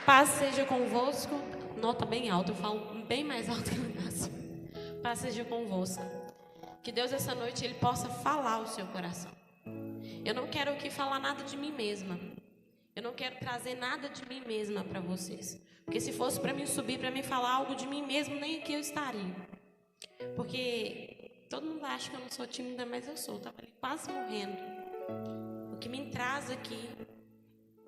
Paz seja convosco. Nota bem alta, eu falo bem mais alto que o Inácio. Paz seja convosco. Que Deus essa noite Ele possa falar ao seu coração. Eu não quero aqui falar nada de mim mesma. Eu não quero trazer nada de mim mesma para vocês. Porque se fosse para mim subir, para mim falar algo de mim mesmo, nem aqui eu estaria. Porque todo mundo acha que eu não sou tímida, mas eu sou. Eu estava ali quase morrendo. O que me traz aqui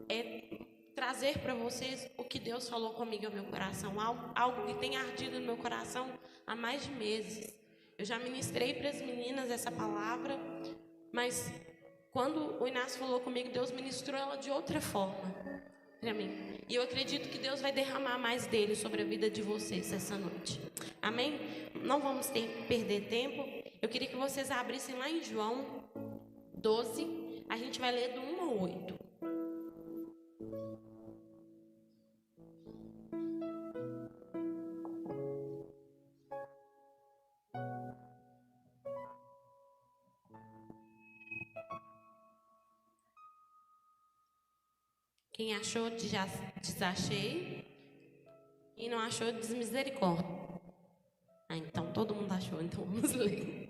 é trazer para vocês o que Deus falou comigo ao meu coração. Algo que tem ardido no meu coração há mais de meses. Eu já ministrei para as meninas essa palavra, mas quando o Inácio falou comigo, Deus ministrou ela de outra forma para mim. E eu acredito que Deus vai derramar mais dele sobre a vida de vocês essa noite. Amém? Não vamos perder tempo. Eu queria que vocês abrissem lá em João 12. A gente vai ler do 1 ao 8. Quem achou, desachei. Quem não achou, desmisericórdia. Então todo mundo achou, então vamos ler.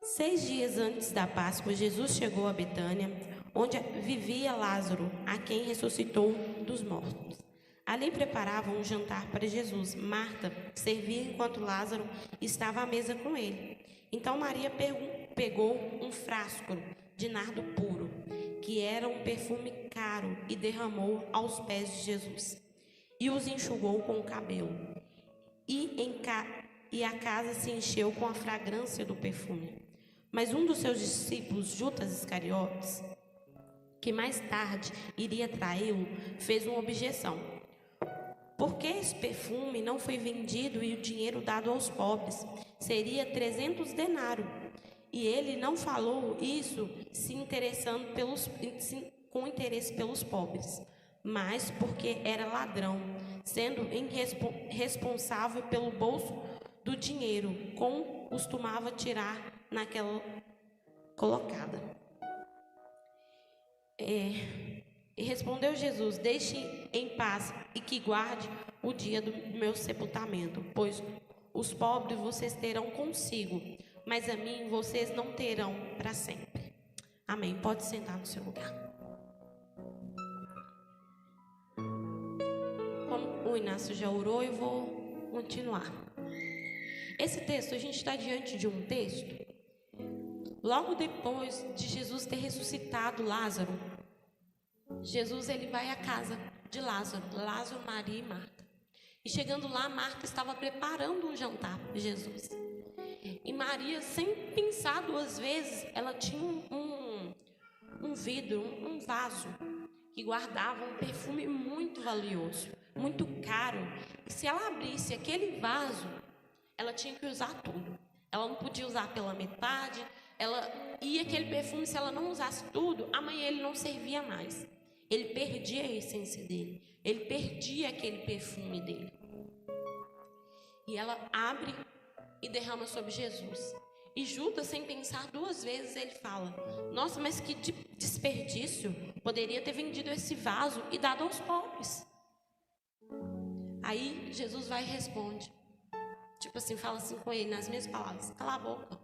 6 dias antes da Páscoa, Jesus chegou a Betânia, onde vivia Lázaro, a quem ressuscitou dos mortos. Ali preparavam um jantar para Jesus. Marta servia enquanto Lázaro estava à mesa com ele. Então Maria pegou um frasco de nardo puro, que era um perfume caro, e derramou aos pés de Jesus, e os enxugou com o cabelo. E a casa se encheu com a fragrância do perfume. Mas um dos seus discípulos, Judas Iscariotes, que mais tarde iria traí-lo, fez uma objeção. Por que esse perfume não foi vendido e o dinheiro dado aos pobres? Seria 300 denários. E ele não falou isso se interessando com interesse pelos pobres, mas porque era ladrão, sendo responsável pelo bolso do dinheiro, como costumava tirar naquela colocada. E respondeu Jesus: deixe em paz e que guarde o dia do meu sepultamento, pois os pobres vocês terão consigo, mas a mim vocês não terão para sempre. Amém. Pode sentar no seu lugar. Como o Inácio já orou, eu vou continuar. Esse texto, a gente está diante de um texto, logo depois de Jesus ter ressuscitado Lázaro. Jesus ele vai à casa de Lázaro, Maria e Marta. E chegando lá, Marta estava preparando um jantar para Jesus. E Maria, sem pensar duas vezes, ela tinha um vidro, um vaso, que guardava um perfume muito valioso, muito caro. E se ela abrisse aquele vaso, ela tinha que usar tudo. Ela não podia usar pela metade. E aquele perfume, se ela não usasse tudo, amanhã ele não servia mais. Ele perdia a essência dele. Ele perdia aquele perfume dele. E ela abre e derrama sobre Jesus. E Judas, sem pensar duas vezes, ele fala: nossa, mas que desperdício. Poderia ter vendido esse vaso e dado aos pobres. Aí Jesus vai e responde. Tipo assim, fala assim com ele, nas mesmas palavras: cala a boca.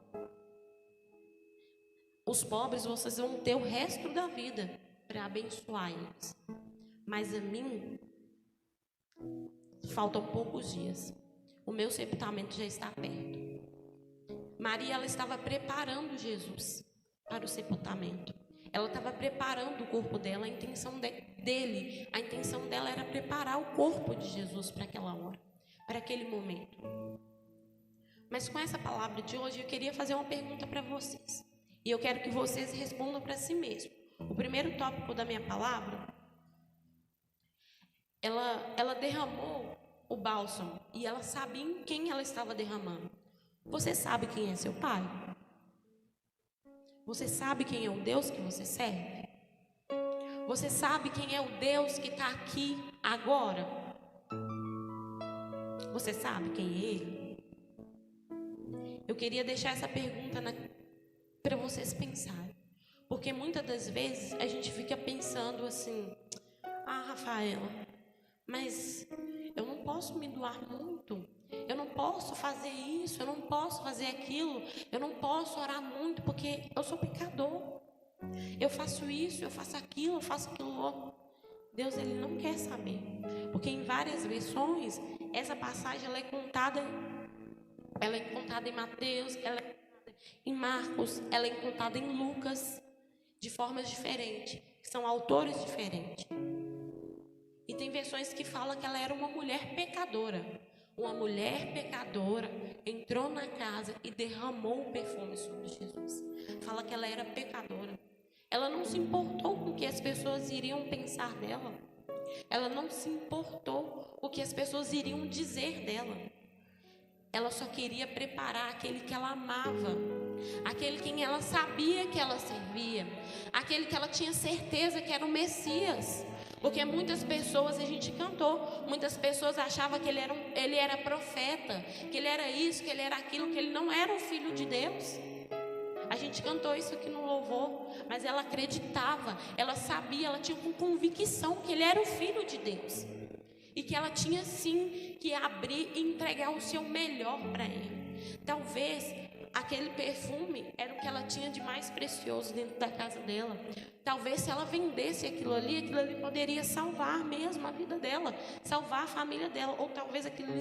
Os pobres vocês vão ter o resto da vida para abençoar eles. Mas a mim, faltam poucos dias. O meu sepultamento já está perto. Maria, ela estava preparando Jesus para o sepultamento. Ela estava preparando o corpo dela, a intenção dele. A intenção dela era preparar o corpo de Jesus para aquela hora, para aquele momento. Mas com essa palavra de hoje, eu queria fazer uma pergunta para vocês. E eu quero que vocês respondam para si mesmos. O primeiro tópico da minha palavra, ela derramou o bálsamo e ela sabia em quem ela estava derramando. Você sabe quem é seu pai? Você sabe quem é o Deus que você serve? Você sabe quem é o Deus que está aqui agora? Você sabe quem é Ele? Eu queria deixar essa pergunta para vocês pensarem. Porque muitas das vezes a gente fica pensando assim: Ah, Rafaela, mas eu não posso me doar muito. Eu não posso fazer isso, eu não posso fazer aquilo. Eu não posso orar muito porque eu sou pecador. Eu faço isso, eu faço aquilo, eu faço aquilo outro. Deus, ele não quer saber. Porque em várias versões, essa passagem ela é contada em Mateus, ela é contada em Marcos, ela é contada em Lucas, de formas diferentes, que são autores diferentes. E tem versões que falam que ela era uma mulher pecadora. Uma mulher pecadora entrou na casa e derramou o perfume sobre Jesus. Fala que ela era pecadora. Ela não se importou com o que as pessoas iriam pensar dela. Ela não se importou com o que as pessoas iriam dizer dela. Ela só queria preparar aquele que ela amava, aquele quem ela sabia que ela servia, aquele que ela tinha certeza que era o Messias. Porque muitas pessoas, a gente cantou, muitas pessoas achavam que ele era profeta, que ele era isso, que ele era aquilo, que ele não era o Filho de Deus. A gente cantou isso aqui no louvor, mas ela acreditava, ela sabia, ela tinha com convicção que ele era o Filho de Deus. E que ela tinha sim que abrir e entregar o seu melhor para ele. Talvez aquele perfume era o que ela tinha de mais precioso dentro da casa dela. Talvez se ela vendesse aquilo ali poderia salvar mesmo a vida dela, salvar a família dela. Ou talvez aquilo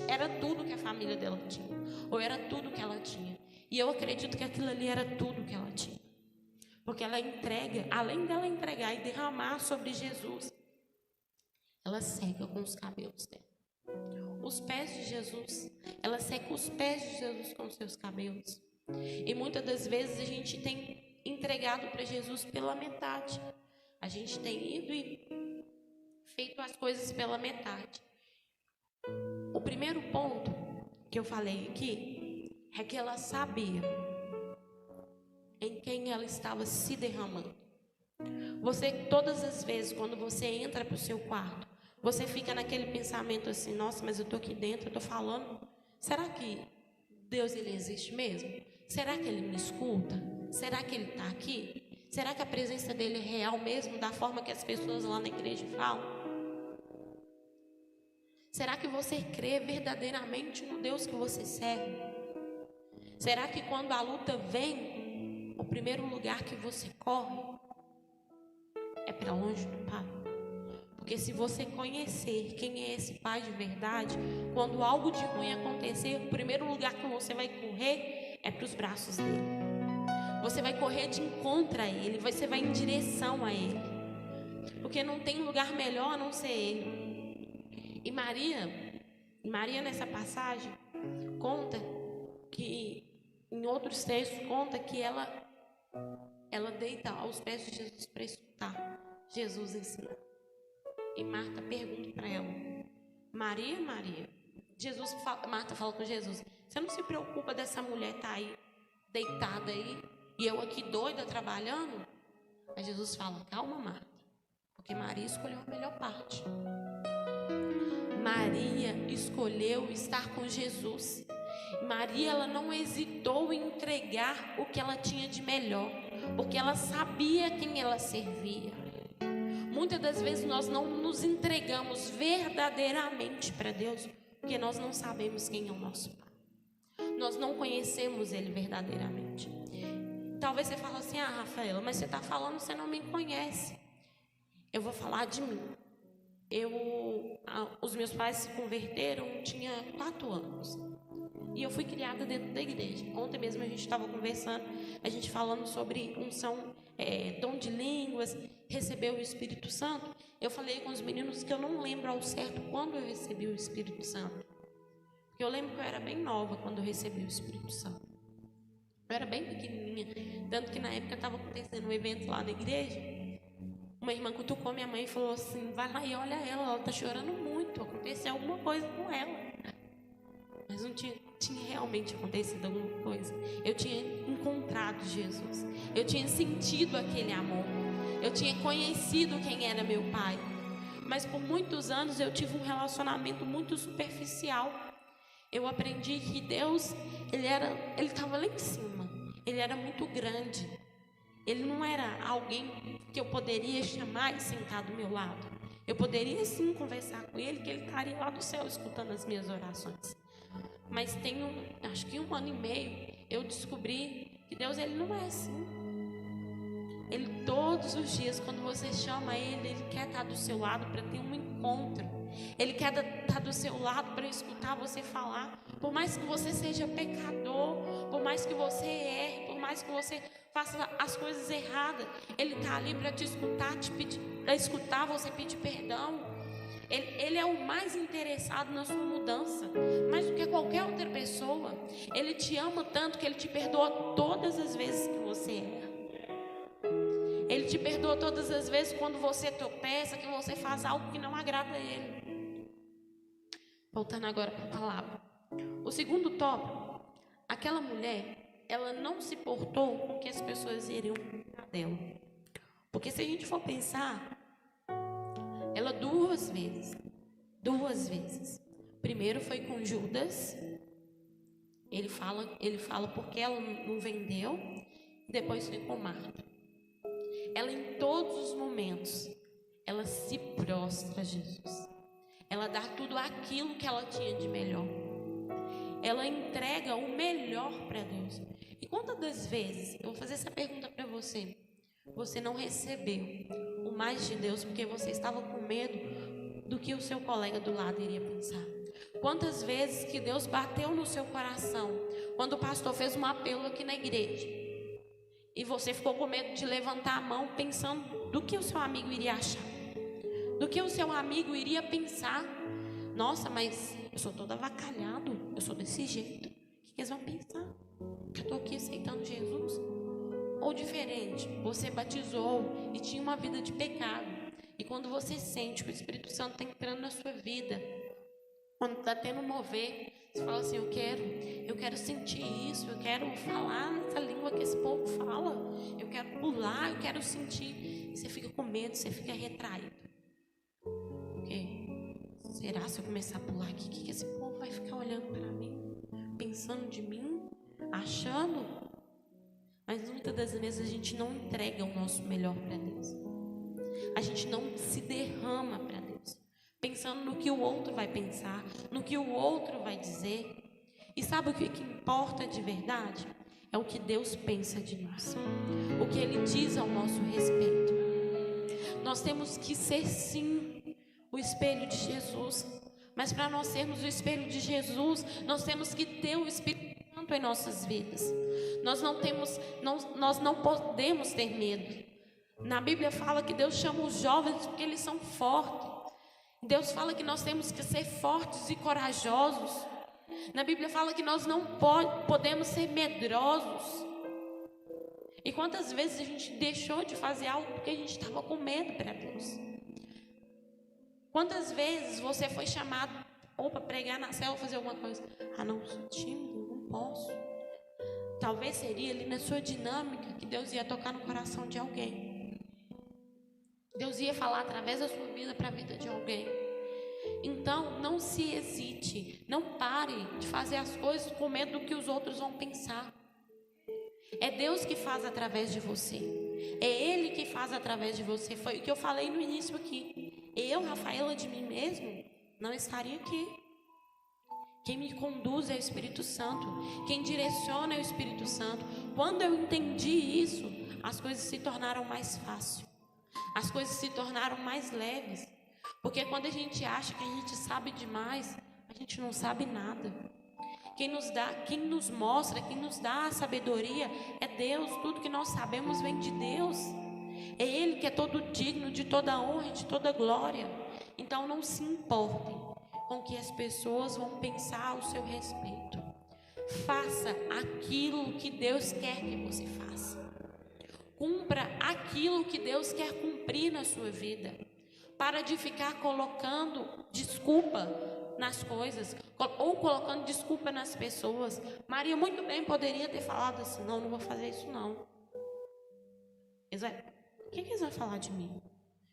era tudo que a família dela tinha, ou era tudo que ela tinha. E eu acredito que aquilo ali era tudo que ela tinha. Porque ela entrega, além dela entregar e derramar sobre Jesus, ela seca com os cabelos dela. Os pés de Jesus, ela seca os pés de Jesus com os seus cabelos. E muitas das vezes a gente tem entregado para Jesus pela metade. A gente tem ido e feito as coisas pela metade. O primeiro ponto que eu falei aqui é que ela sabia em quem ela estava se derramando. Você, todas as vezes, quando você entra para o seu quarto, você fica naquele pensamento assim: nossa, mas eu estou aqui dentro, eu estou falando. Será que Deus, ele existe mesmo? Será que ele me escuta? Será que ele está aqui? Será que a presença dele é real mesmo, da forma que as pessoas lá na igreja falam? Será que você crê verdadeiramente no Deus que você serve? Será que quando a luta vem, o primeiro lugar que você corre é para longe do Pai? Porque se você conhecer quem é esse Pai de verdade, quando algo de ruim acontecer, o primeiro lugar que você vai correr é para os braços dele. Você vai correr de encontro a ele, você vai em direção a ele. Porque não tem lugar melhor a não ser ele. E Maria nessa passagem conta que, em outros textos, conta que ela deita aos pés de Jesus para escutar Jesus ensinar. E Marta pergunta para ela: Maria, Maria. Marta fala com Jesus: você não se preocupa dessa mulher estar aí, deitada aí, e eu aqui doida trabalhando? Aí Jesus fala: calma, Marta, porque Maria escolheu a melhor parte. Maria escolheu estar com Jesus. Maria, ela não hesitou em entregar o que ela tinha de melhor, porque ela sabia quem ela servia. Muitas das vezes nós não nos entregamos verdadeiramente para Deus, porque nós não sabemos quem é o nosso Pai. Nós não conhecemos Ele verdadeiramente. Talvez você fale assim: ah, Rafaela, mas você está falando, você não me conhece. Eu vou falar de mim. Os meus pais se converteram, eu tinha 4 anos. E eu fui criada dentro da igreja. Ontem mesmo a gente estava conversando, a gente falando sobre unção, dom de línguas, receber o Espírito Santo. Eu falei com os meninos que eu não lembro ao certo quando eu recebi o Espírito Santo. Porque eu lembro que eu era bem nova quando eu recebi o Espírito Santo. Eu era bem pequenininha. Tanto que na época estava acontecendo um evento lá na igreja. Uma irmã cutucou minha mãe e falou assim: vai lá e olha ela está chorando muito, aconteceu alguma coisa com ela. Mas não tinha realmente acontecido alguma coisa. Eu tinha encontrado Jesus, eu tinha sentido aquele amor, eu tinha conhecido quem era meu pai. Mas por muitos anos eu tive um relacionamento muito superficial. Eu aprendi que Deus, ele estava lá em cima, ele era muito grande. Ele não era alguém que eu poderia chamar e sentar do meu lado. Eu poderia sim conversar com ele, que ele estaria lá do céu escutando as minhas orações. Mas acho que 1 ano e meio, eu descobri que Deus, ele não é assim. Ele todos os dias, quando você chama ele quer estar do seu lado para ter um encontro. Ele quer estar do seu lado para escutar você falar. Por mais que você seja pecador, por mais que você erre, por mais que você faça as coisas erradas, ele está ali para te escutar, para escutar você pedir perdão. Ele é o mais interessado na sua mudança, mais do que qualquer outra pessoa. Ele te ama tanto que ele te perdoa todas as vezes que você erra. Ele te perdoa todas as vezes quando você tropeça, que você faz algo que não agrada a ele. Voltando agora para a palavra. O segundo tópico, aquela mulher, ela não se portou com o que as pessoas iriam pensar dela. Porque se a gente for pensar, ela duas vezes. Primeiro foi com Judas. Ele fala porque ela não vendeu. Depois foi com Marta. Ela em todos os momentos, ela se prostra a Jesus. Ela dá tudo aquilo que ela tinha de melhor. Ela entrega o melhor para Deus. E quantas das vezes, eu vou fazer essa pergunta para você, você não recebeu o mais de Deus porque você estava com medo do que o seu colega do lado iria pensar? Quantas vezes que Deus bateu no seu coração quando o pastor fez um apelo aqui na igreja e você ficou com medo de levantar a mão pensando do que o seu amigo iria achar, do que o seu amigo iria pensar? Nossa, mas eu sou todo avacalhado, eu sou desse jeito, o que eles vão pensar? Que eu estou aqui aceitando Jesus? Ou diferente, você batizou e tinha uma vida de pecado, e quando você sente que o Espírito Santo está entrando na sua vida, quando está tendo mover, você fala assim, eu quero sentir isso, eu quero falar nessa língua que esse povo fala, eu quero pular, eu quero sentir. Você fica com medo, você fica retraído. Porque será se eu começar a pular aqui, o que esse povo vai ficar olhando para mim, pensando de mim, achando? Mas muitas das vezes a gente não entrega o nosso melhor para Deus. A gente não se derrama para Deus, pensando no que o outro vai pensar, no que o outro vai dizer. E sabe o que importa de verdade? É o que Deus pensa de nós, o que Ele diz ao nosso respeito. Nós temos que ser sim o espelho de Jesus, mas para nós sermos o espelho de Jesus, nós temos que ter o Espírito Santo em nossas vidas. Nós não podemos ter medo. Na Bíblia fala que Deus chama os jovens porque eles são fortes. Deus fala que nós temos que ser fortes e corajosos. Na Bíblia fala que nós não podemos ser medrosos. E quantas vezes a gente deixou de fazer algo porque a gente estava com medo para Deus? Quantas vezes você foi chamado para pregar na célula, fazer alguma coisa? Não, sou tímido, não posso. Talvez seria ali na sua dinâmica que Deus ia tocar no coração de alguém. Deus ia falar através da sua vida para a vida de alguém. Então, não se hesite, não pare de fazer as coisas com medo do que os outros vão pensar. É Deus que faz através de você. É Ele que faz através de você. Foi o que eu falei no início aqui. Eu, Rafaela, de mim mesmo, não estaria aqui. Quem me conduz é o Espírito Santo. Quem direciona é o Espírito Santo. Quando eu entendi isso, as coisas se tornaram mais fáceis. As coisas se tornaram mais leves. Porque quando a gente acha que a gente sabe demais, a gente não sabe nada. Quem nos mostra, quem nos dá a sabedoria é Deus. Tudo que nós sabemos vem de Deus. É Ele que é todo digno de toda honra e de toda glória. Então não se importem com o que as pessoas vão pensar ao seu respeito. Faça aquilo que Deus quer que você faça. Cumpra aquilo que Deus quer cumprir na sua vida. Para de ficar colocando desculpa nas coisas, ou colocando desculpa nas pessoas. Maria muito bem poderia ter falado assim, não vou fazer isso não. O que eles vão falar de mim?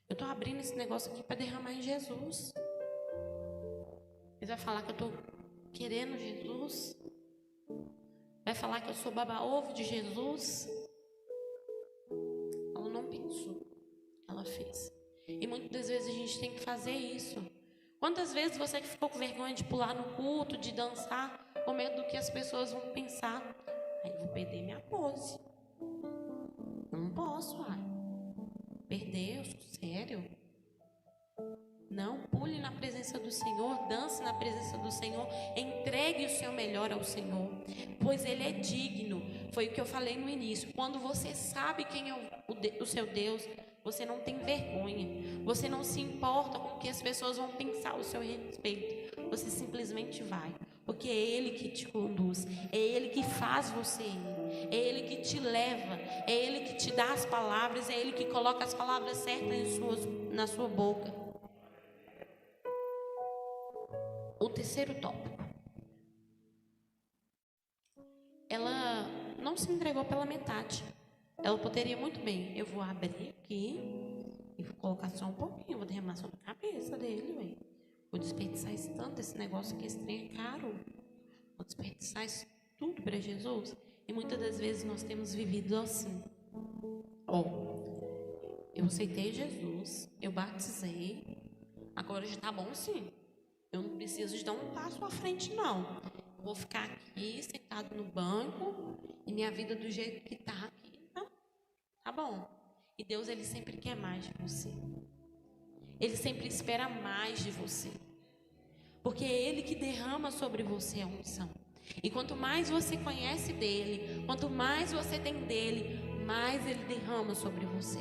Eu estou abrindo esse negócio aqui para derramar em Jesus. Eles vão falar que eu estou querendo Jesus. Vai falar que eu sou baba-ovo de Jesus. Ela não pensou, ela fez. E muitas das vezes a gente tem que fazer isso. Quantas vezes você que ficou com vergonha de pular no culto, de dançar, com medo do que as pessoas vão pensar? Aí eu vou perder minha pose. Eu não posso, perder, eu sou sério. Não, pule na presença do Senhor, dance na presença do Senhor, entregue o seu melhor ao Senhor, pois Ele é digno. Foi o que eu falei no início. Quando você sabe quem é o seu Deus, você não tem vergonha, você não se importa com o que as pessoas vão pensar ao seu respeito. Você simplesmente vai, porque é Ele que te conduz, é Ele que faz você ir, é Ele que te leva, é Ele que te dá as palavras, é Ele que coloca as palavras certas na sua boca. O terceiro tópico. Ela não se entregou pela metade. Ela poderia muito bem, eu vou abrir aqui e vou colocar só um pouquinho, vou derramar só na cabeça dele, ué. Vou desperdiçar esse tanto, esse negócio que esse trem é caro. Vou desperdiçar isso tudo para Jesus. E muitas das vezes nós temos vivido assim. Eu aceitei Jesus, eu batizei, agora já tá bom sim. Eu não preciso de dar um passo à frente, não. Eu vou ficar aqui, sentado no banco, e minha vida do jeito que tá aqui, tá bom. E Deus, Ele sempre quer mais de você. Ele sempre espera mais de você. Porque é Ele que derrama sobre você a unção. E quanto mais você conhece dEle, quanto mais você tem dEle, mais Ele derrama sobre você.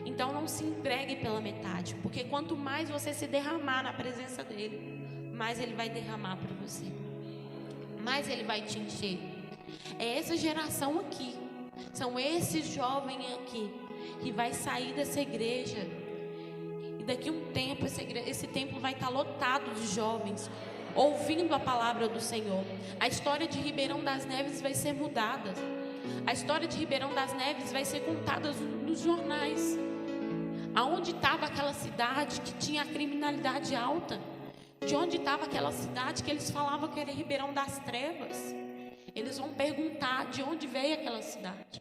Então não se entregue pela metade, porque quanto mais você se derramar na presença dele, mais ele vai derramar para você, mais ele vai te encher. É essa geração aqui, são esses jovens aqui que vai sair dessa igreja, e daqui a um tempo esse templo vai estar lotado de jovens ouvindo a palavra do Senhor. A história de Ribeirão das Neves vai ser mudada. A história de Ribeirão das Neves vai ser contada nos jornais. Aonde estava aquela cidade que tinha a criminalidade alta? De onde estava aquela cidade que eles falavam que era Ribeirão das Trevas? Eles vão perguntar de onde veio aquela cidade.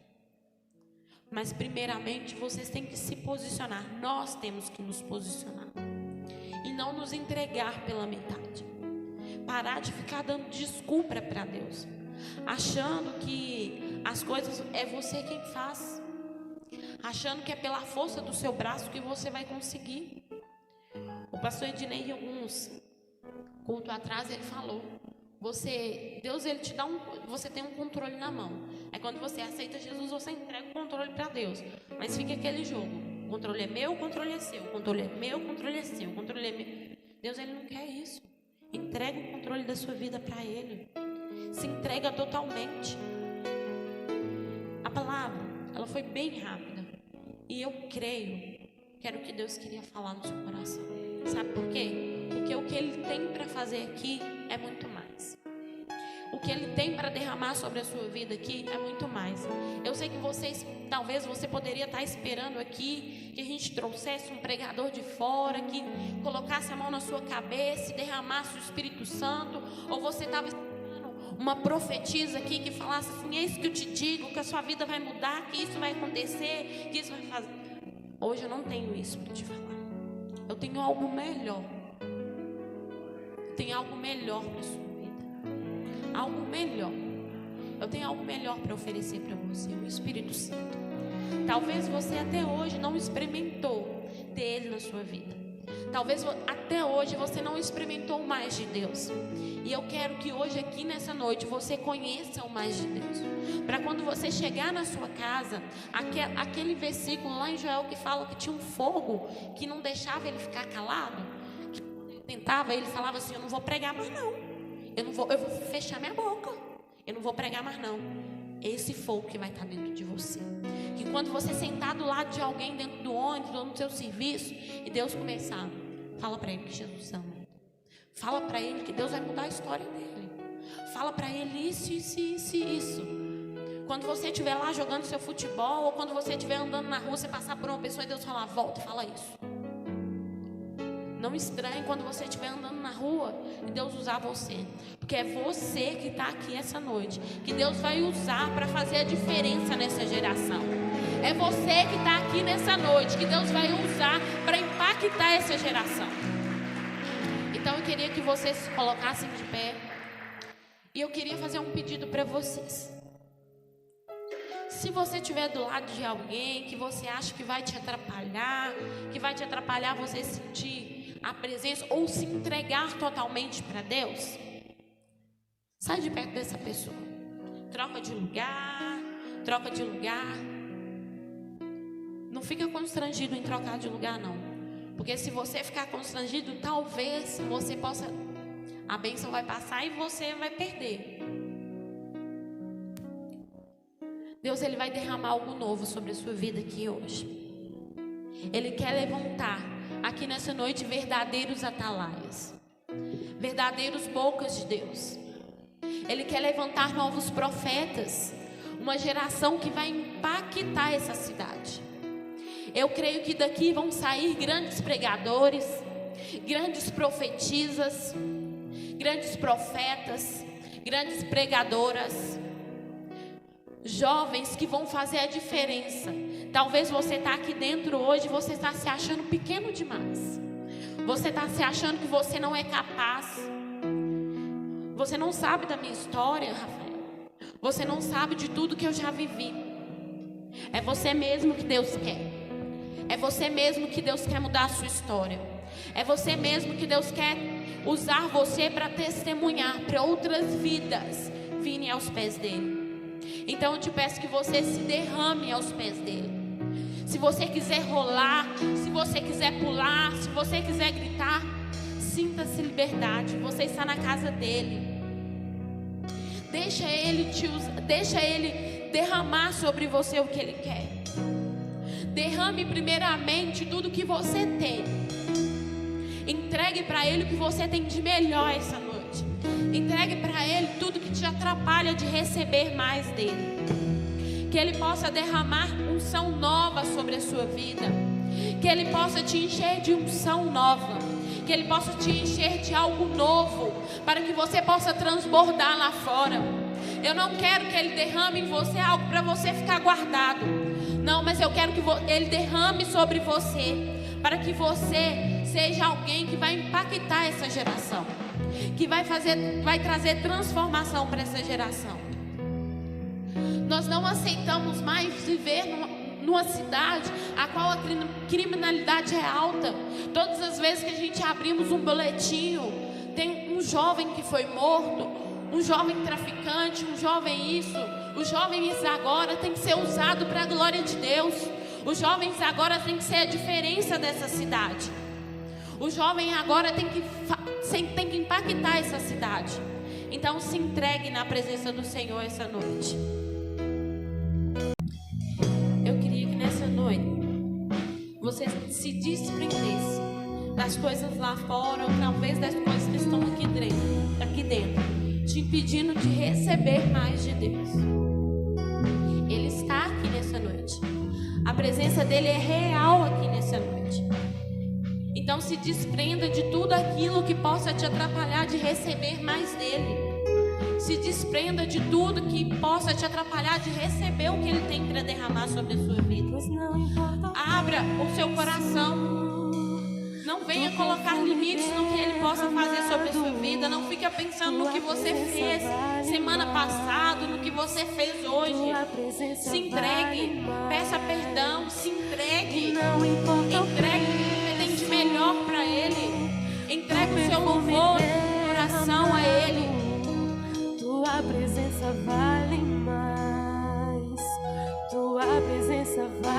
Mas primeiramente vocês têm que se posicionar. Nós temos que nos posicionar. E não nos entregar pela metade. Parar de ficar dando desculpa para Deus. Achando que as coisas é você quem faz. Achando que é pela força do seu braço que você vai conseguir. O pastor Ednei, alguns cultos atrás, ele falou: Deus, ele te dá você tem um controle na mão. Aí quando você aceita Jesus, você entrega o controle para Deus. Mas fica aquele jogo: o controle é meu, o controle é seu. O controle é meu, o controle é seu. O controle é meu. Deus, ele não quer isso. Entrega o controle da sua vida para Ele. Se entrega totalmente. A palavra, ela foi bem rápida. E eu creio que era o que Deus queria falar no seu coração. Sabe por quê? Porque o que Ele tem para fazer aqui é muito mais. O que Ele tem para derramar sobre a sua vida aqui é muito mais. Eu sei que talvez você poderia estar esperando aqui que a gente trouxesse um pregador de fora, que colocasse a mão na sua cabeça e derramasse o Espírito Santo. Ou você estava uma profetisa aqui que falasse assim: eis que eu te digo que a sua vida vai mudar, que isso vai acontecer, que isso vai fazer. Hoje eu não tenho isso para te falar. Eu tenho algo melhor. Eu tenho algo melhor para a sua vida. Algo melhor. Eu tenho algo melhor para oferecer para você, o Espírito Santo. Talvez você até hoje não experimentou dele na sua vida. Talvez até hoje você não experimentou o mais de Deus. E eu quero que hoje aqui nessa noite você conheça o mais de Deus. Para quando você chegar na sua casa, aquele versículo lá em Joel que fala que tinha um fogo que não deixava ele ficar calado, que quando ele tentava, ele falava assim: eu não vou pregar mais não. Eu vou fechar minha boca. Eu não vou pregar mais não. Esse fogo que vai estar dentro de você. Que quando você sentar do lado de alguém dentro do ônibus ou no seu serviço e Deus começar, fala para ele que Jesus ama. Fala para ele que Deus vai mudar a história dele. Fala para ele isso. Quando você estiver lá jogando seu futebol, ou quando você estiver andando na rua, você passar por uma pessoa e Deus falar: volta e fala isso. Não estranhe quando você estiver andando na rua e Deus usar você. Porque é você que está aqui essa noite, que Deus vai usar para fazer a diferença nessa geração. É você que está aqui nessa noite, que Deus vai usar para impactar essa geração. Então eu queria que vocês se colocassem de pé. E eu queria fazer um pedido para vocês. Se você estiver do lado de alguém que você acha que vai te atrapalhar, você sentir a presença ou se entregar totalmente para Deus, sai de perto dessa pessoa. Troca de lugar. Não fica constrangido em trocar de lugar, não. Porque se você ficar constrangido, talvez você possa... A bênção vai passar e você vai perder. Deus, Ele vai derramar algo novo sobre a sua vida aqui hoje. Ele quer levantar aqui nessa noite verdadeiros atalaias, verdadeiros bocas de Deus. Ele quer levantar novos profetas, uma geração que vai impactar essa cidade. Eu creio que daqui vão sair grandes pregadores, grandes profetisas, grandes profetas, grandes pregadoras, jovens que vão fazer a diferença. Talvez você está aqui dentro hoje, você está se achando pequeno demais. Você está se achando que você não é capaz. Você não sabe da minha história, Rafael. Você não sabe de tudo que eu já vivi. É você mesmo que Deus quer. É você mesmo que Deus quer mudar a sua história. É você mesmo que Deus quer usar você para testemunhar para outras vidas virem aos pés dele. Então eu te peço que você se derrame aos pés dele. Se você quiser rolar, se você quiser pular, se você quiser gritar, sinta-se liberdade. Você está na casa dele. Deixa ele derramar sobre você o que ele quer. Derrame primeiramente tudo que você tem. Entregue para ele o que você tem de melhor essa noite. Entregue para ele tudo que te atrapalha de receber mais dele. Que ele possa derramar unção nova sobre a sua vida. Que ele possa te encher de unção nova. Que ele possa te encher de algo novo, para que você possa transbordar lá fora. Eu não quero que ele derrame em você algo para você ficar guardado. Não, mas eu quero que ele derrame sobre você, para que você seja alguém que vai impactar essa geração, que vai trazer transformação para essa geração. Nós não aceitamos mais viver numa cidade a qual a criminalidade é alta. Todas as vezes que a gente abrimos um boletim, tem um jovem que foi morto, um jovem traficante, um jovem isso. Os jovens agora têm que ser usados para a glória de Deus. Os jovens agora têm que ser a diferença dessa cidade. O jovem agora tem que impactar essa cidade. Então se entregue na presença do Senhor essa noite. Eu queria que nessa noite você se desprendesse das coisas lá fora, ou talvez das coisas que estão aqui dentro, te impedindo de receber mais de Deus. Ele está aqui nessa noite. A presença dele é real aqui nessa noite. Então se desprenda de tudo aquilo que possa te atrapalhar de receber mais dele. Se desprenda de tudo que possa te atrapalhar de receber o que ele tem para derramar sobre a sua vida. Abra o seu coração. Não venha colocar limites no que ele possa fazer sobre a sua vida. Não fique pensando no que você fez semana passada, no que você fez hoje. Se entregue, peça perdão, se entregue. Entregue o que você tem de melhor para ele. Entregue o seu louvor, coração a ele. Tua presença vale mais. Tua presença vale